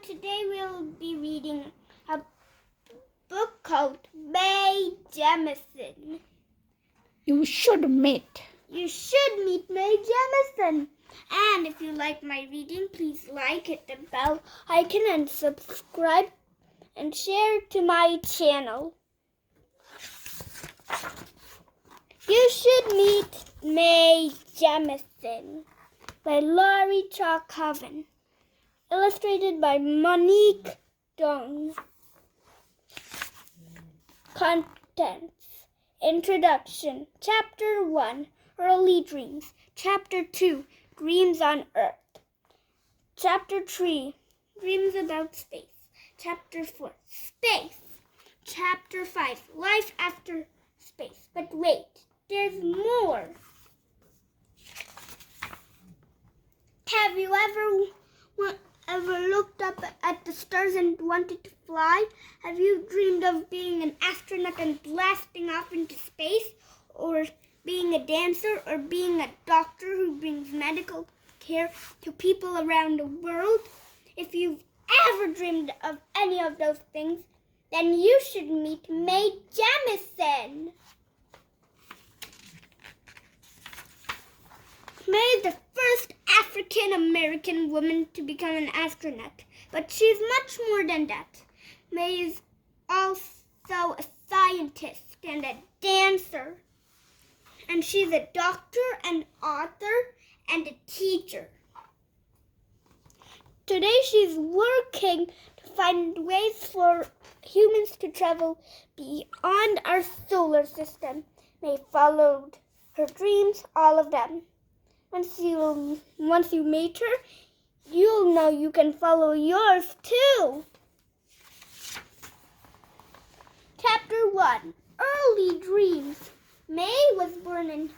Today we'll be reading a book called Mae Jemison. You should meet Mae Jemison. And if you like my reading, please hit the bell icon and subscribe and share to my channel. You should meet Mae Jemison by Laurie Calkhoven. Illustrated by Monique. Contents. Introduction. Chapter 1, Early Dreams. Chapter 2, Dreams on Earth. Chapter 3, Dreams about Space. Chapter 4, Space. Chapter 5, Life after Space. But wait, there's more. Have you ever looked up at the stars and wanted to fly? Have you dreamed of being an astronaut and blasting off into space? Or being a dancer? Or being a doctor who brings medical care to people around the world? If you've ever dreamed of any of those things, then you should meet Mae Jemison. Mae is the first African-American woman to become an astronaut, but she's much more than that. Mae is also a scientist and a dancer, and she's a doctor, an author, and a teacher. Today she's working to find ways for humans to travel beyond our solar system. Mae followed her dreams, all of them. Once you meet her, you'll know you can follow yours too. Chapter 1, Early Dreams. Mae was born in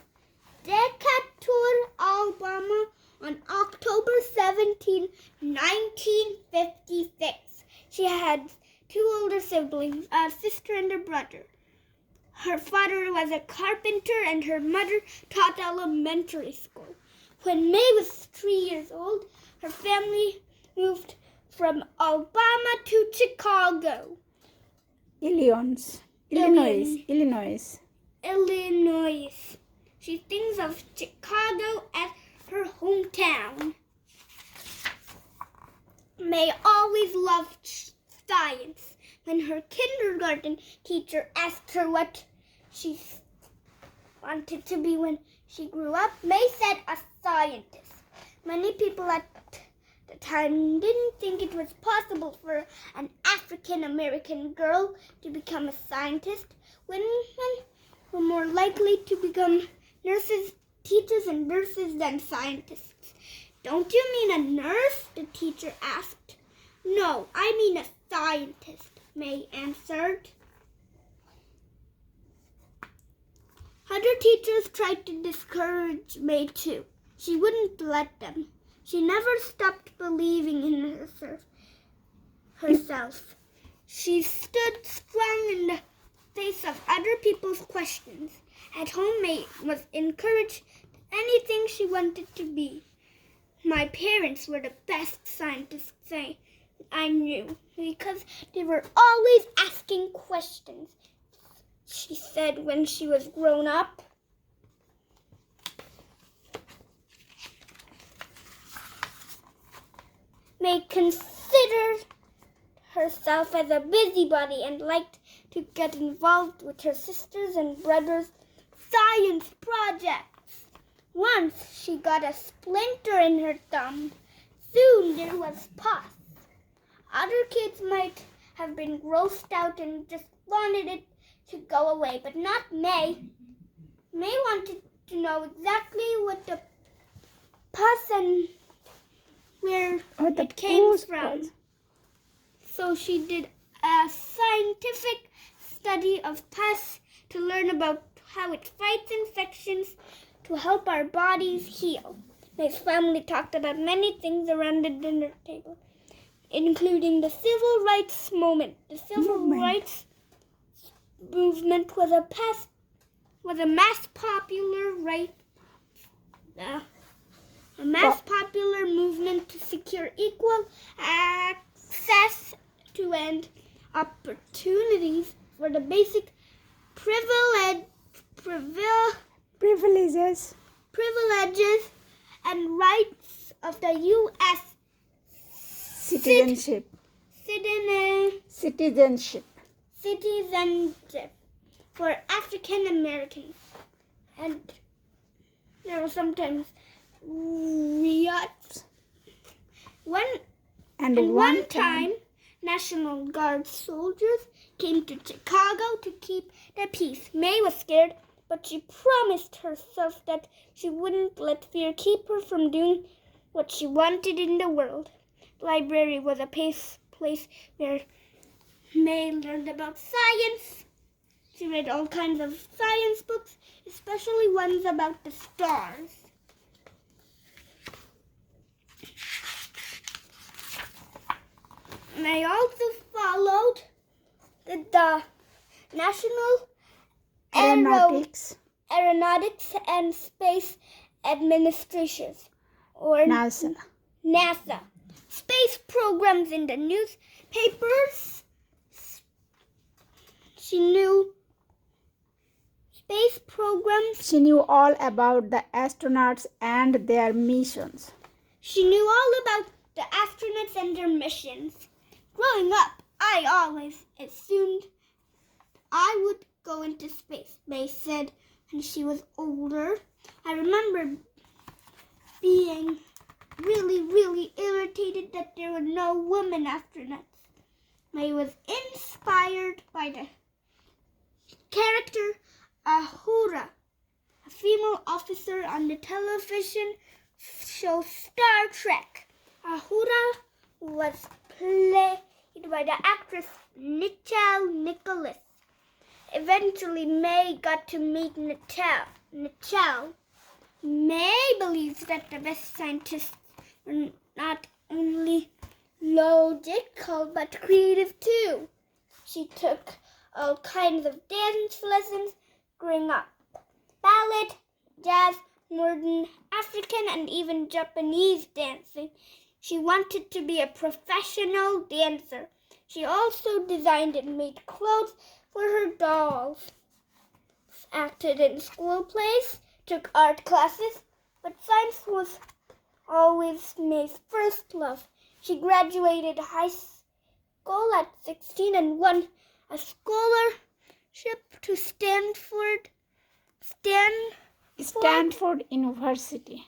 Decatur, Alabama on October 17, 1956. She had 2 older siblings, a sister and a brother. Her father was a carpenter and her mother taught elementary school. When Mae was 3 years old, her family moved from Alabama to Chicago, Illinois. She thinks of Chicago as her hometown. Mae always loved science. When her kindergarten teacher asked her what she wanted to be when she grew up, Mae said a scientist. Many people at the time didn't think it was possible for an African-American girl to become a scientist. Women were more likely to become nurses, teachers, and nurses than scientists. Don't you mean a nurse? The teacher asked. No, I mean a scientist, Mae answered. Other teachers tried to discourage Mae too. She wouldn't let them. She never stopped believing in herself. She stood strong in the face of other people's questions. At home, Mae was encouraged anything she wanted to be. My parents were the best scientists I knew because they were always asking questions, she said when she was grown up. Mae considered herself as a busybody and liked to get involved with her sisters and brothers' science projects. Once she got a splinter in her thumb. Soon there was pus. Other kids might have been grossed out and just wanted it to go away, but not Mae. Mae wanted to know exactly what the pus and where it came from. So she did a scientific study of pus to learn about how it fights infections to help our bodies heal. Mae's family talked about many things around the dinner table, including the civil rights movement. The civil rights movement was a mass popular movement to secure equal access opportunities for the basic Privileges. privileges and rights of the U.S. Citizenship. Citizenship for African Americans. And there were sometimes riots. One time, National Guard soldiers came to Chicago to keep the peace. Mae was scared, but she promised herself that she wouldn't let fear keep her from doing what she wanted in the world. The library was a place where Mae learned about science. She read all kinds of science books, especially ones about the stars. Mae also followed the National Aeronautics and Space Administration, or NASA. Space programs in the newspapers. She knew space programs. She knew all about the astronauts and their missions. She knew all about the astronauts and their missions. Growing up, I always assumed I would go into space, Mae said when she was older. I remember being really irritated that there were no women astronauts. Mae was inspired by the character Uhura, a female officer on the television show Star Trek. Uhura was played by the actress Nichelle. Eventually, Mae got to meet Nichelle. Mae believes that the best scientists were not only logical but creative too. She took all kinds of dance lessons growing up. Ballet, jazz, modern, African, and even Japanese dancing. She wanted to be a professional dancer. She also designed and made clothes for her dolls. Acted in school plays, took art classes, but science was always Mae's first love. She graduated high school at 16 and won a scholarship to Stanford University.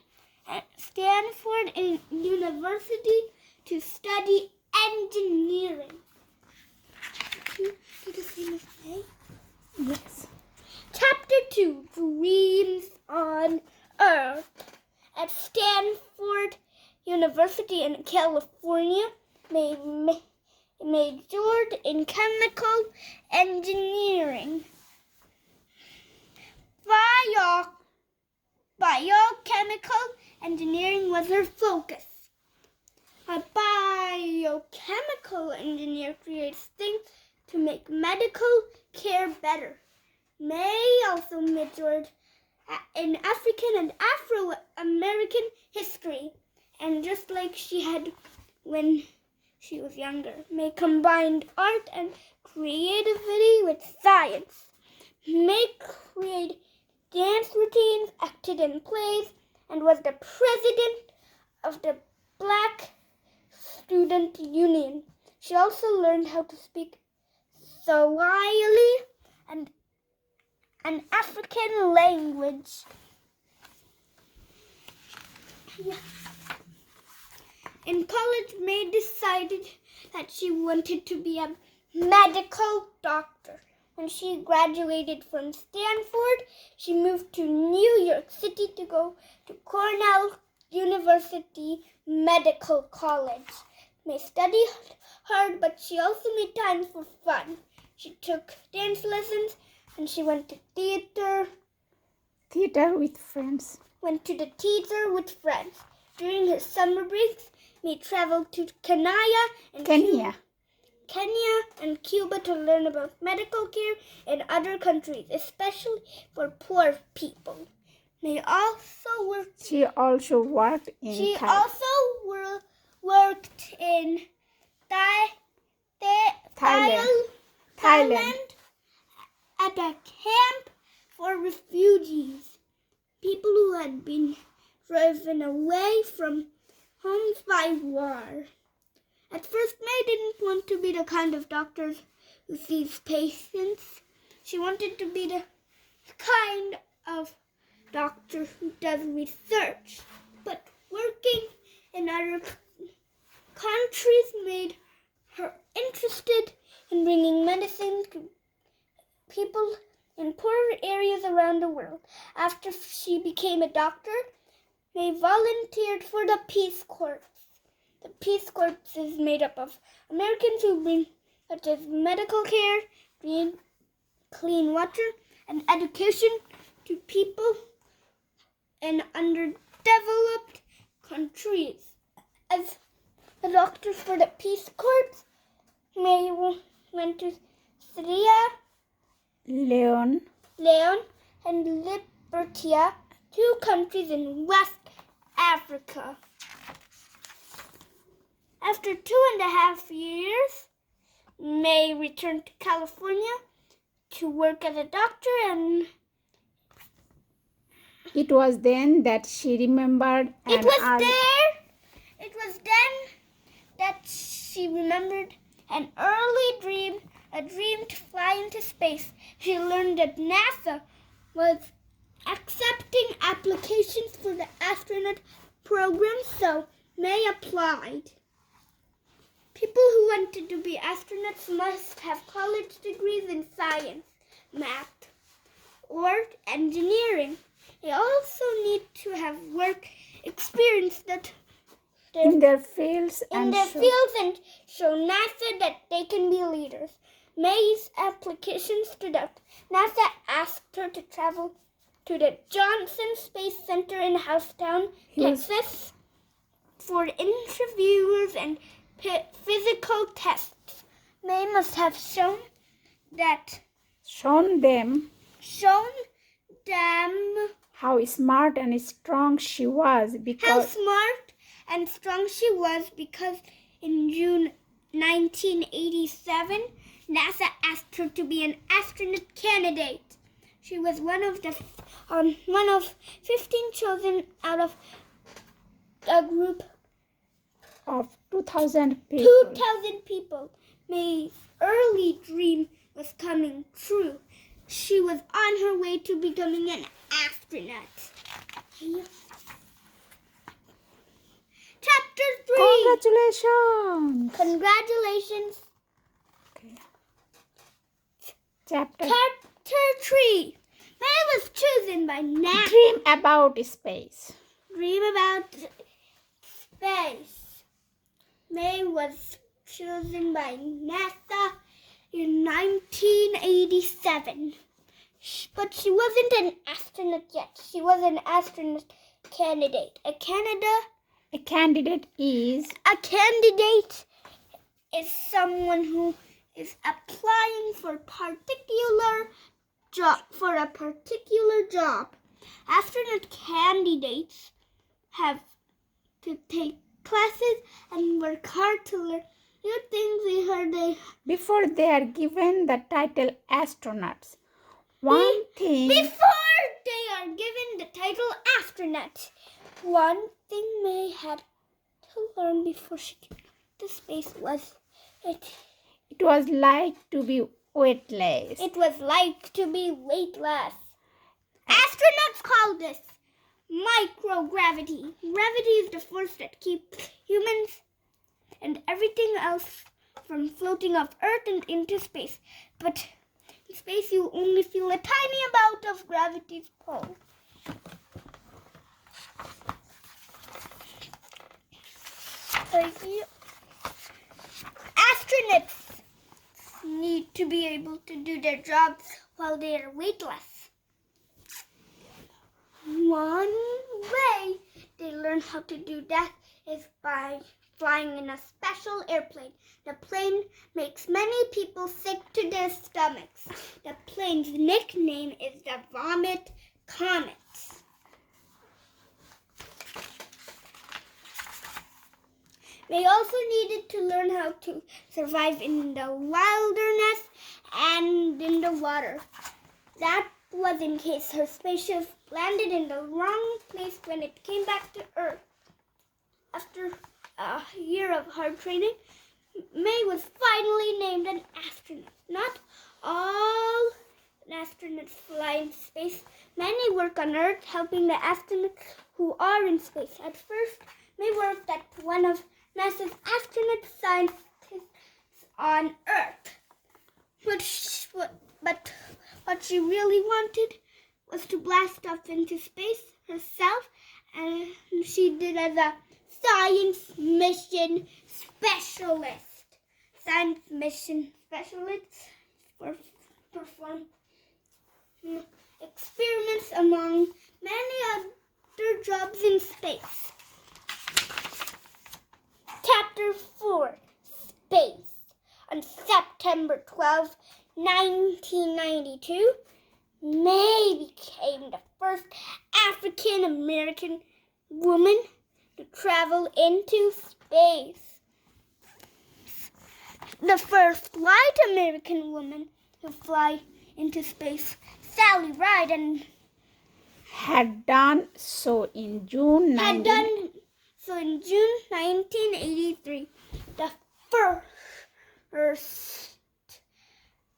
University to study engineering. Yes. Chapter 2, Dreams on Earth. At Stanford University in California, Mae majored in chemical engineering. Biochemical engineering was her focus. A biochemical engineer creates things to make medical care better. Mae also majored in African and Afro-American history, and just like she had when she was younger, Mae combined art and creativity with science. Mae created dance routines, acted in plays, and was the president of the Black Student Union. She also learned how to speak Swahili and an African language. In college, Mae decided that she wanted to be a medical doctor. When she graduated from Stanford, she moved to New York City to go to Cornell University Medical College. Mae studied hard, but she also made time for fun. She took dance lessons and she went to theater with friends. Went to the theater with friends. During her summer breaks, Mae traveled to Kenya and Cuba to learn about medical care in other countries, especially for poor people. She also worked in Thailand. Thailand at a camp for refugees, people who had been driven away from homes by war. At first, Mae didn't want to be the kind of doctor who sees patients. She wanted to be the kind of doctor who does research. But working in other countries made her interested in bringing medicine to people in poorer areas around the world. After she became a doctor, Mae volunteered for the Peace Corps. The Peace Corps is made up of Americans who bring such as medical care, clean water, and education to people in underdeveloped countries. As a doctor for the Peace Corps, Mae went to Sierra Leone, and Liberia, 2 countries in West Africa. After 2.5 years, Mae returned to California to work as a doctor, and it was then that she remembered it was then that she remembered an early dream, a dream to fly into space. She learned that NASA was accepting applications for the astronaut program, so Mae applied. People who wanted to be astronauts must have college degrees in science, math, or engineering. They also need to have work experience in their fields and show NASA that they can be leaders. Mae's application stood out. NASA asked her to travel to the Johnson Space Center in Houston, Texas, for interviews and physical tests. Mae must have shown them how smart and strong she was because in June 1987, NASA asked her to be an astronaut candidate. She was one of 15 chosen out of a group of 2,000 people. 2,000 people. Mae's early dream was coming true. She was on her way to becoming an astronaut. Chapter 3. Congratulations. Okay. Chapter 3. Mae was chosen by NASA. Dream about space. Mae was chosen by NASA in 1987. But she wasn't an astronaut yet. She was an astronaut candidate. A candidate is someone who is applying for a particular job. Astronaut candidates have to take classes and work hard to learn new things before they are given the title astronauts. One thing Mae had to learn before she came to space was it was like to be weightless. Astronauts call this microgravity. Gravity is the force that keeps humans and everything else from floating off Earth and into space. But in space, you only feel a tiny amount of gravity's pull. Astronauts need to be able to do their jobs while they are weightless. One way they learn how to do that is by flying in a special airplane. The plane makes many people sick to their stomachs. The plane's nickname is the Vomit Comet. Mae also needed to learn how to survive in the wilderness and in the water. That was in case her spaceship landed in the wrong place when it came back to Earth. After a year of hard training, Mae was finally named an astronaut. Not all astronauts fly in space. Many work on Earth, helping the astronauts who are in space. At first, Mae worked at one of NASA's astronaut scientists on Earth. But what she really wanted was to blast off into space herself, and she did as a science mission specialist. Science mission specialists perform experiments among many other jobs in space. Chapter 4, Space. On September 12, 1992, Mae became the first African American woman to travel into space. The first white American woman to fly into space, Sally Ride, and had done so in June 1983. The first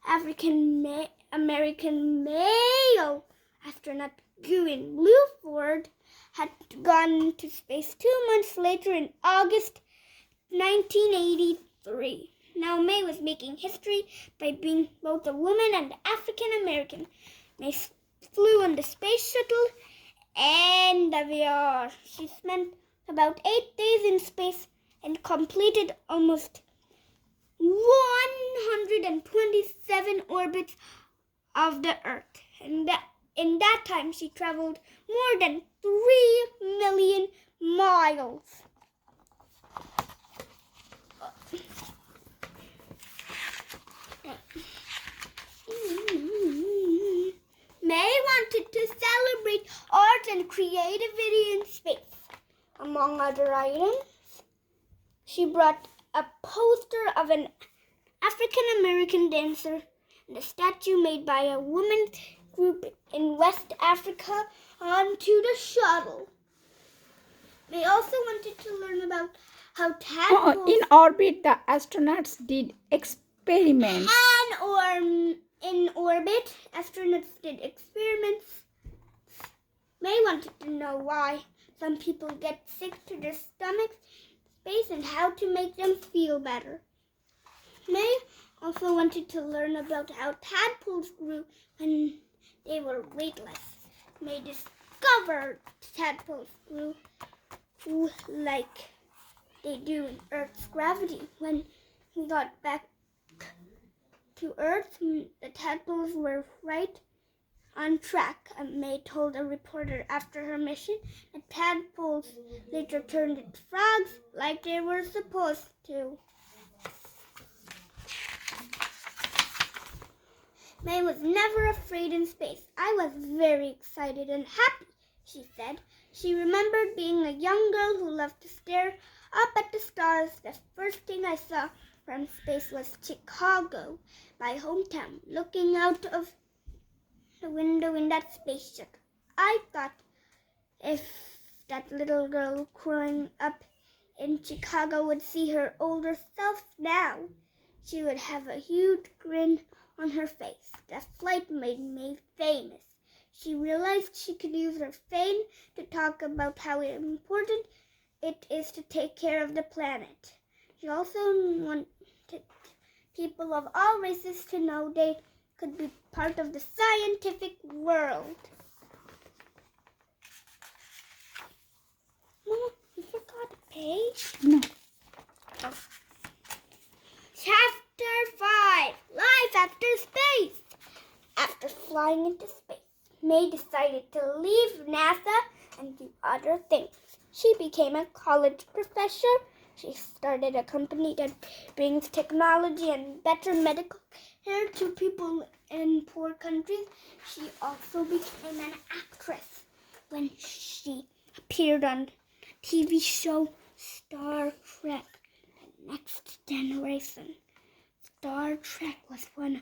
African American male astronaut, Gwen Bluford, had gone to space 2 months later in August 1983. Now Mae was making history by being both a woman and African American. Mae flew on the space shuttle and the VR. She spent about 8 days in space and completed almost 127 orbits of the Earth. And in that time, she traveled more than 3 million miles. Mae wanted to celebrate art and creativity in space. Among other items, she brought a poster of an African-American dancer and a statue made by a women's group in West Africa onto the shuttle. They also wanted to learn about how tadpoles... In orbit, the astronauts did experiments. In orbit, astronauts did experiments. Mae wanted to know why some people get sick to their stomachs in space and how to make them feel better. Mae also wanted to learn about how tadpoles grew when they were weightless. Mae discovered tadpoles grew like they do in Earth's gravity. When we got back to Earth, the tadpoles were right on track, Mae told a reporter after her mission. The tadpoles later turned into frogs like they were supposed to. Mae was never afraid in space. I was very excited and happy, she said. She remembered being a young girl who loved to stare up at the stars. The first thing I saw from space was Chicago, my hometown. Looking out of the window in that space shuttle, I thought if that little girl growing up in Chicago would see her older self now, she would have a huge grin on her face. The flight made me famous. She realized she could use her fame to talk about how important it is to take care of the planet. She also wanted people of all races to know they could be part of the scientific world. Mama, you forgot a page? No. Oh. Chapter 5, Life After Space. After flying into space, Mae decided to leave NASA and do other things. She became a college professor. She started a company that brings technology and better medical care to people in poor countries. She also became an actress when she appeared on the TV show Star Trek. Next generation. Star Trek was one of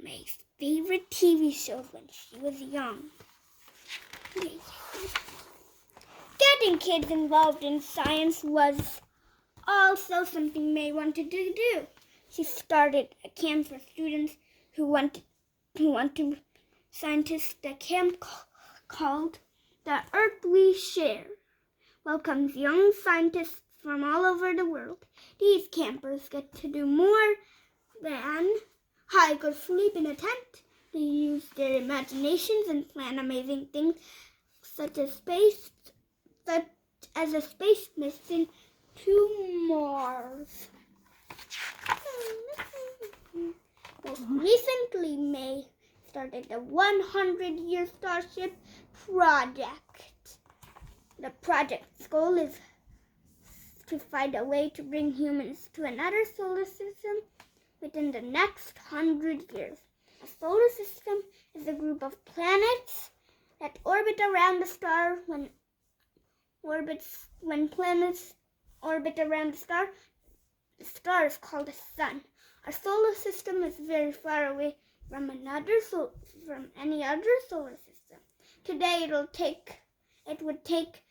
Mae's favorite TV shows when she was young. Getting kids involved in science was also something Mae wanted to do. She started a camp for students who want to scientists. The camp called The Earth We Share welcomes young scientists from all over the world. These campers get to do more than hike or sleep in a tent. They use their imaginations and plan amazing things such as a space mission to Mars. Most recently, Mae started the 100-year Starship project. The project's goal is to find a way to bring humans to another solar system within the next 100 years. A solar system is a group of planets that orbit around the star. When planets orbit around the star is called a sun. Our solar system is very far away from any other solar system. Today it would take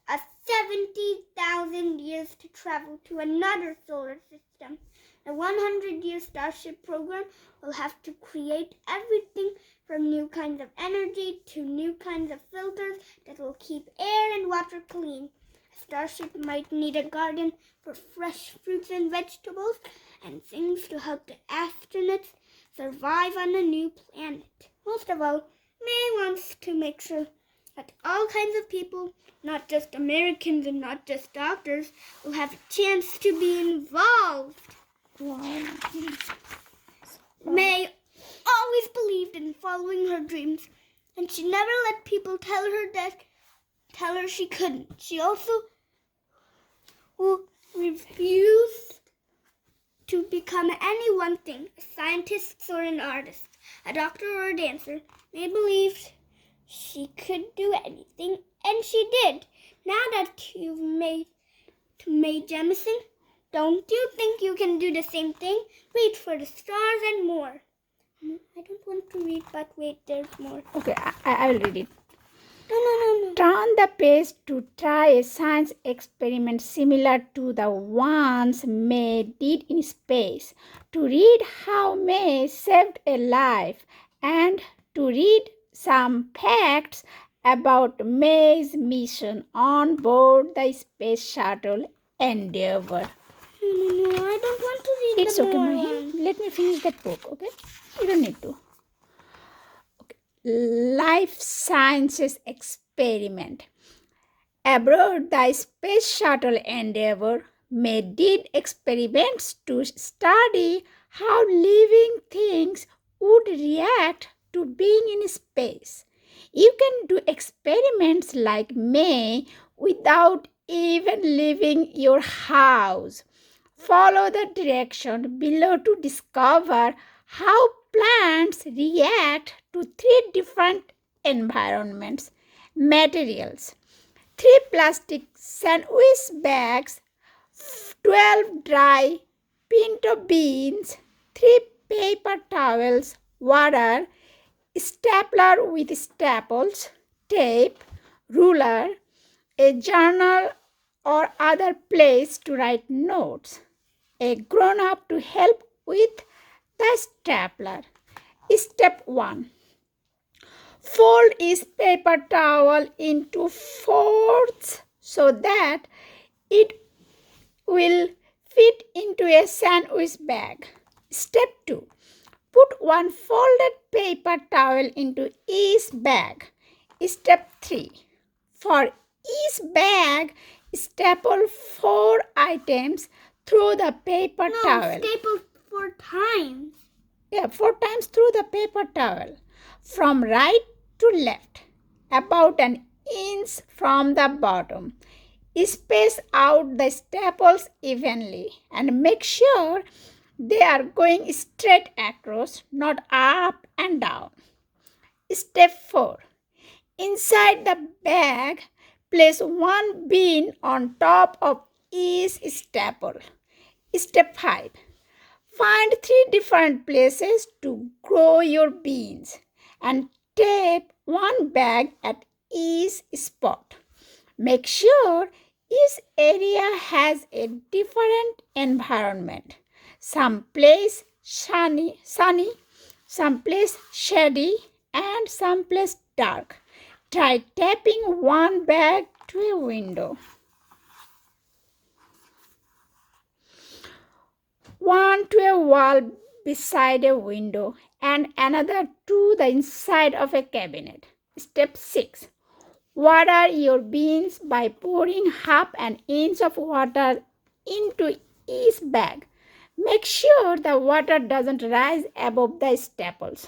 us 70,000 years to travel to another solar system. The 100-year Starship program will have to create everything from new kinds of energy to new kinds of filters that will keep air and water clean. A starship might need a garden for fresh fruits and vegetables and things to help the astronauts survive on a new planet. Most of all, Mae wants to make sure that all kinds of people, not just Americans and not just doctors, will have a chance to be involved. Wow. Mae always believed in following her dreams, and she never let people tell her she couldn't. She also refused to become any one thing, a scientist or an artist, a doctor or a dancer. Mae believed she could do anything, and she did. Now that you've made Mae Jemison, don't you think you can do the same thing? Reach for the stars and more. I don't want to read, but wait, there's more. Okay, I will read it. No. Turn the page to try a science experiment similar to the ones Mae did in space, to read how Mae saved a life, and to read some facts about Mae's mission on board the space shuttle Endeavour. No, I don't want to read It's the okay, more Maheen. ones. Let me finish that book, okay? You don't need to. Life Sciences Experiment. Aboard the Space Shuttle Endeavour, Mae did experiments to study how living things would react to being in space. You can do experiments like Mae without even leaving your house. Follow the direction below to discover how plants react to 3 different environments. Materials: 3 plastic sandwich bags, 12 dry pinto beans, 3 paper towels, water, stapler with staples, tape, ruler, a journal or other place to write notes, a grown-up to help with the stapler. Step 1. Fold each paper towel into 4ths so that it will fit into a sandwich bag. Step 2. Put 1 folded paper towel into each bag. Step 3. For each bag, staple 4 items through the paper towel. Staple 4 times. 4 times through the paper towel, from right to left, about an inch from the bottom. Space out the staples evenly and make sure they are going straight across, not up and down. Step 4. Inside the bag, place 1 bean on top of each staple. Step 5. Find 3 different places to grow your beans and tape one bag at each spot. Make sure each area has a different environment. Some place sunny, some place shady, and some place dark. Try taping one bag to a window, one to a wall beside a window, and another to the inside of a cabinet. Step 6. Water your beans by pouring half an inch of water into each bag. Make sure the water doesn't rise above the staples.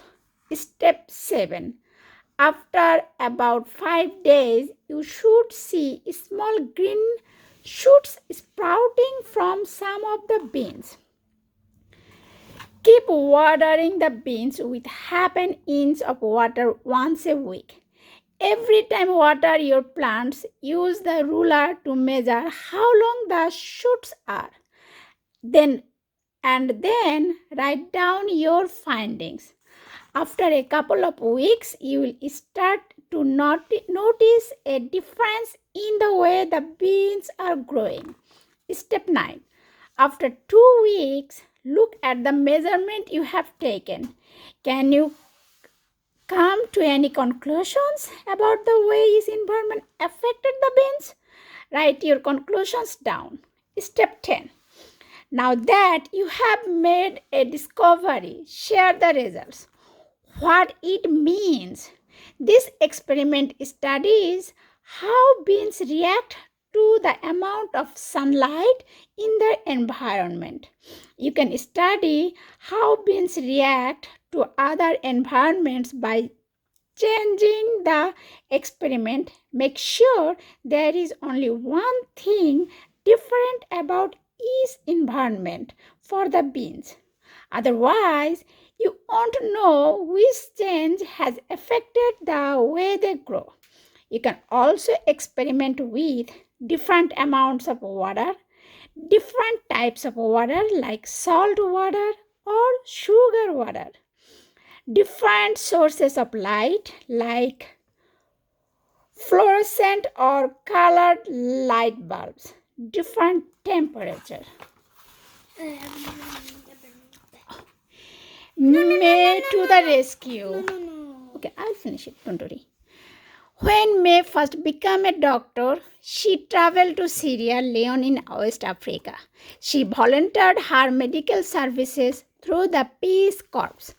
Step 7. After about 5 days, you should see small green shoots sprouting from some of the beans. Keep watering the beans with half an inch of water once a week. Every time water your plants, use the ruler to measure how long the shoots are. Then write down your findings. After a couple of weeks, you will start to notice a difference in the way the beans are growing. Step 9. After 2 weeks, look at the measurement you have taken. Can you come to any conclusions about the way his environment affected the beans? Write your conclusions down. Step 10. Now that you have made a discovery, share the results. What it means. This experiment studies how beans react to the amount of sunlight in their environment. You can study how beans react to other environments by changing the experiment. Make sure there is only one thing different about each environment for the beans. Otherwise, you won't know which change has affected the way they grow. You can also experiment with different amounts of water, different types of water like salt water or sugar water, different sources of light like fluorescent or colored light bulbs, different temperature. Mae to the rescue. Okay, I'll finish it, don't worry. When Mae first became a doctor, she traveled to Sierra Leone in West Africa. She volunteered her medical services through the Peace Corps.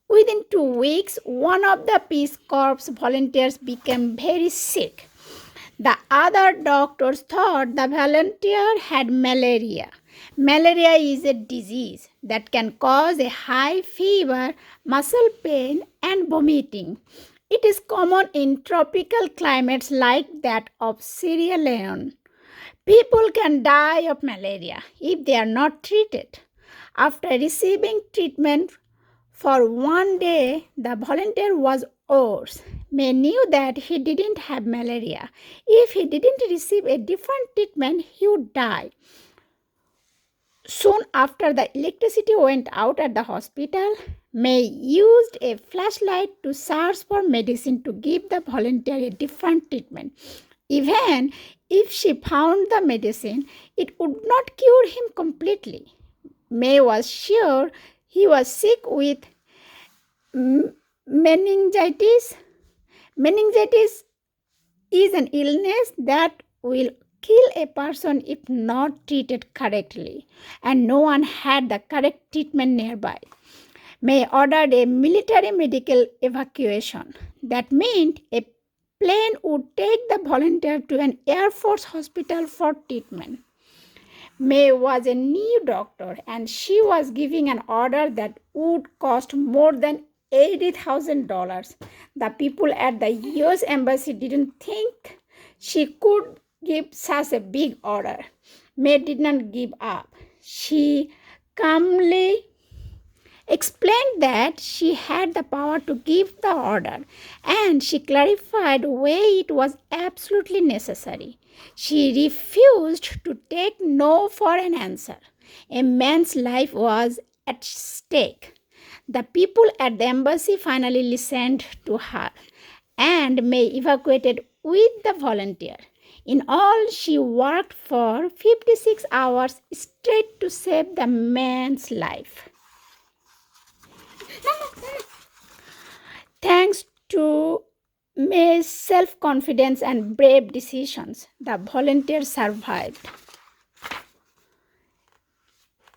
Within 2 weeks, one of the Peace Corps volunteers became very sick. The other doctors thought the volunteer had malaria. Malaria is a disease that can cause a high fever, muscle pain, and vomiting. It is common in tropical climates like that of Sierra Leone. People can die of malaria if they are not treated. After receiving treatment for 1 day, the volunteer was hoarse. Mae knew that he didn't have malaria. If he didn't receive a different treatment, he would die. Soon after the electricity went out at the hospital, Mae used a flashlight to search for medicine to give the volunteer a different treatment. Even if she found the medicine, it would not cure him completely. Mae was sure he was sick with meningitis. Meningitis is an illness that will kill a person if not treated correctly, and no one had the correct treatment nearby. Mae ordered a military medical evacuation. That meant a plane would take the volunteer to an Air Force hospital for treatment. Mae was a new doctor and she was giving an order that would cost more than $80,000. The people at the US Embassy didn't think she could give such a big order. Mae did not give up. She calmly explained that she had the power to give the order, and she clarified why it was absolutely necessary. She refused to take no for an answer. A man's life was at stake. The people at the embassy finally listened to her, and Mae evacuated with the volunteer. In all, she worked for 56 hours straight to save the man's life. Thanks to Mae's self-confidence and brave decisions, the volunteer survived.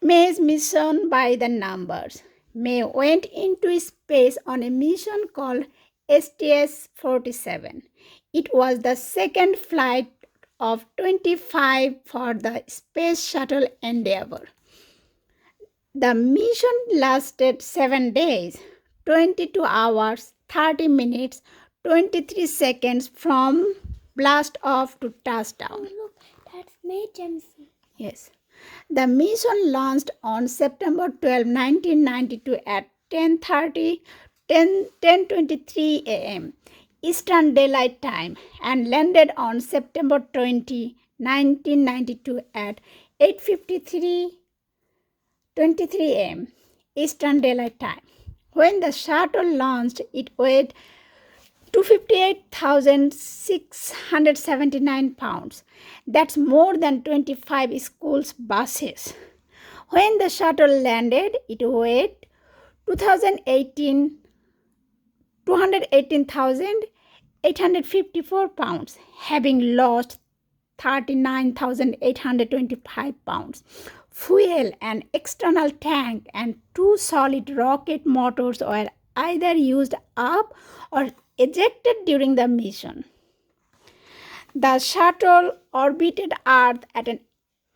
Mae's mission by the numbers. Mae went into space on a mission called Sts-47. It was the second flight of 25 for the Space Shuttle Endeavour. The mission lasted 7 days, 22 hours, 30 minutes, 23 seconds from blast off to touchdown. Oh, look, that's Mae Jemison. Yes. The mission launched on September 12, 1992 at 10:23 a.m. Eastern Daylight Time and landed on September 20, 1992 at 8:23 a.m. Eastern Daylight Time. When the shuttle launched, it weighed 258,679 pounds. That's more than 25 schools' buses. When the shuttle landed, it weighed 218,854 pounds, having lost 39,825 pounds. Fuel, an external tank, and 2 solid rocket motors were either used up or ejected during the mission. The shuttle orbited Earth at an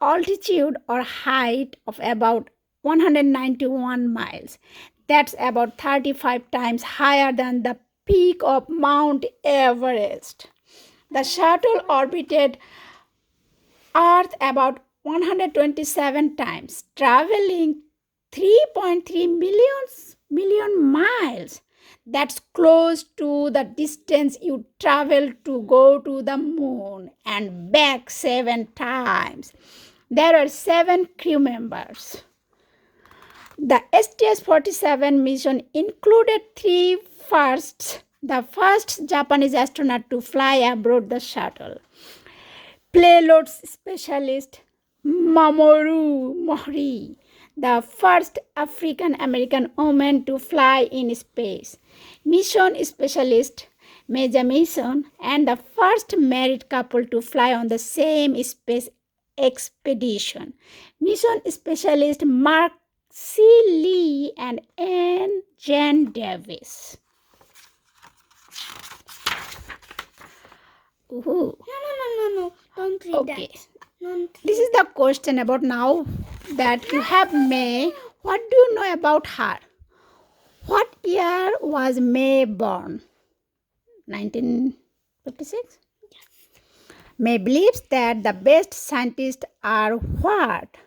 altitude or height of about 191 miles. That's about 35 times higher than the peak of Mount Everest. The shuttle orbited Earth about 127 times, traveling 3.3 million miles. That's close to the distance you travel to go to the moon and back 7 times. There are 7 crew members. The Sts-47 mission included 3 firsts. The first Japanese astronaut to fly aboard the shuttle. Payload specialist Mamoru Moureen, the first African-American woman to fly in space. Mission specialist Mae Jemison, and the first married couple to fly on the same space expedition. Mission specialist Mark C. Lee and Anne Jane Davis. Ooh. No. Don't read Okay. that. Don't This is the question about now that you have Mae. What do you know about her? What year was Mae born? 1956? Yes. Mae believes that the best scientists are what?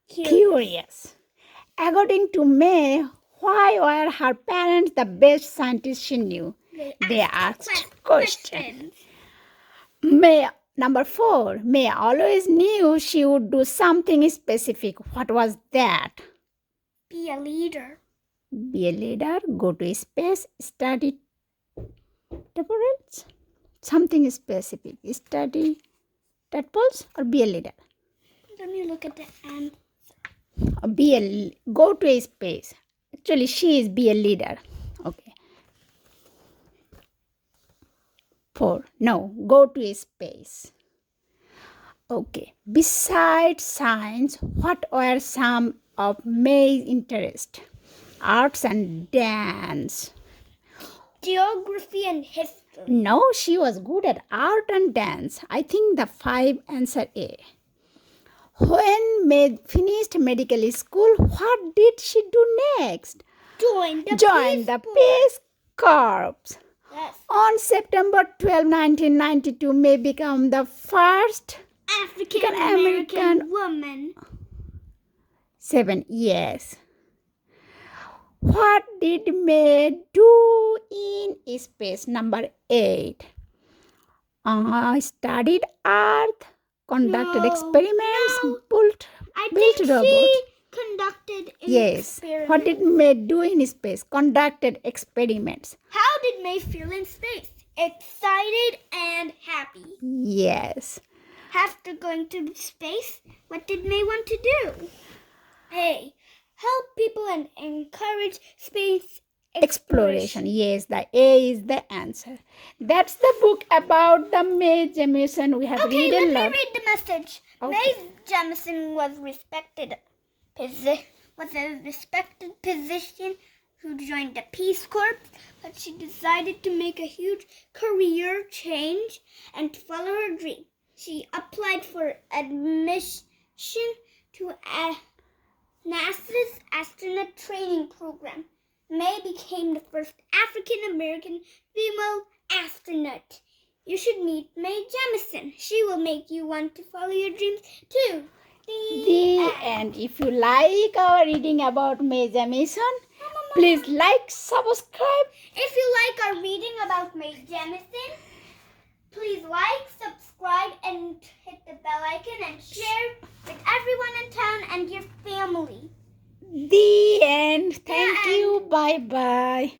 Curious. According to Mae, why were her parents the best scientists she knew? They asked questions. Mae, number 4, Mae always knew she would do something specific. What was that? Be a leader. Be a leader, go to space, study tadpoles, something specific. Study tadpoles or be a leader? Let me look at the answer. Go to space. Actually, she is be a leader. Okay. 4. No, go to space. Okay. Besides science, what were some of Mae's interests? Arts and dance. Geography and history. No, she was good at art and dance. I think the 5 answer A. When Mae finished medical school, what did she do next? Join the Peace Corps. Yes. On September 12, 1992, Mae became the first African-American woman. 7. Yes. What did Mae do in space? Number 8. Studied Earth, conducted No, experiments, no. built I built think robots. she conducted an Yes. experiment. What did Mae do in space? Conducted experiments. How did Mae feel in space? Excited and happy. Yes. After going to space, what did Mae want to do? A. Help people and encourage space Exploration. Yes, the A is the answer. That's the book about the Mae Jemison. We have Okay, read a let me lot. read the message. Okay. Mae Jemison was a respected physician who joined the Peace Corps, but she decided to make a huge career change and follow her dream. She applied for admission to NASA's astronaut training program. Mae became the first African American female astronaut. You should meet Mae Jemison. She will make you want to follow your dreams too. The end. If you like our reading about Mae Jemison, please like, subscribe. If you like our reading about Mae Jemison, please like, subscribe, and hit the bell icon and share with everyone in town and your family. The end. Thank The you. Bye-bye.